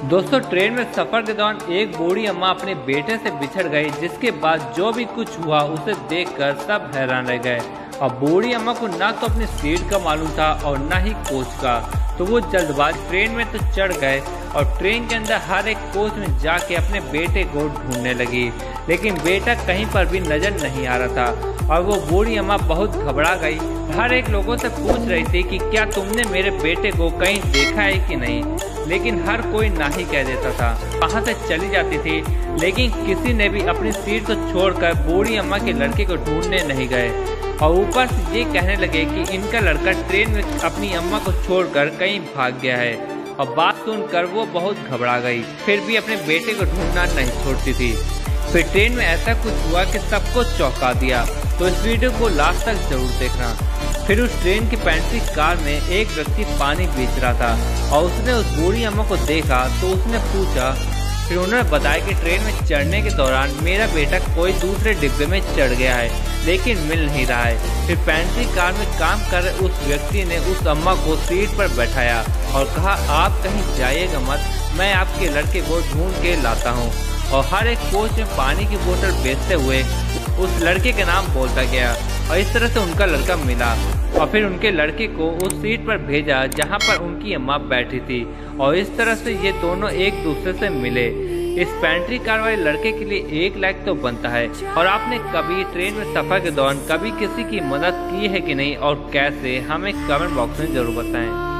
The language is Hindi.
दोस्तों, ट्रेन में सफर के दौरान एक बूढ़ी अम्मा अपने बेटे से बिछड़ गई, जिसके बाद जो भी कुछ हुआ उसे देखकर सब हैरान रह गए। और बूढ़ी अम्मा को ना तो अपनी सीट का मालूम था और ना ही कोच का, तो वो जल्दबाज ट्रेन में तो चढ़ गए और ट्रेन के अंदर हर एक कोच में जाके अपने बेटे को ढूंढने लगी, लेकिन बेटा कहीं पर भी नजर नहीं आ रहा था। और वो बूढ़ी अम्मा बहुत घबरा गई, हर एक लोगों से पूछ रही थी कि क्या तुमने मेरे बेटे को कहीं देखा है कि नहीं, लेकिन हर कोई ना ही कह देता था। वहाँ से चली जाती थी, लेकिन किसी ने भी अपनी सीट को छोड़कर बूढ़ी अम्मा के लड़के को ढूंढने नहीं गए। और ऊपर से ये कहने लगे कि इनका लड़का ट्रेन में अपनी अम्मा को छोड़कर कहीं भाग गया है। और बात सुनकर वो बहुत घबरा गई, फिर भी अपने बेटे को ढूंढना नहीं छोड़ती थी। फिर ट्रेन में ऐसा कुछ हुआ कि सबको चौंका दिया, तो इस वीडियो को लास्ट तक जरूर देखना। फिर उस ट्रेन की पेंट्री कार में एक व्यक्ति पानी बेच रहा था और उसने उस बूढ़ी अम्मा को देखा, तो उसने पूछा। फिर उन्होंने बताया कि ट्रेन में चढ़ने के दौरान मेरा बेटा कोई दूसरे डिब्बे में चढ़ गया है, लेकिन मिल नहीं रहा है। फिर पेंट्री कार में काम कर रहे उस व्यक्ति ने उस अम्मा को सीट पर बैठाया और कहा, आप कहीं जाइएगा मत, मैं आपके लड़के को ढूंढ के लाता हूँ। और हर एक कोच में पानी की बोतल बेचते हुए उस लड़के के नाम बोलता गया और इस तरह से उनका लड़का मिला। और फिर उनके लड़के को उस सीट पर भेजा जहां पर उनकी अम्मा बैठी थी, और इस तरह से ये दोनों एक दूसरे से मिले। इस पेंट्री कार वाले लड़के के लिए 1 लाख तो बनता है। और आपने कभी ट्रेन में सफर के दौरान कभी किसी की मदद की है कि नहीं, और कैसे, हमें कमेंट बॉक्स में जरूर बताएं।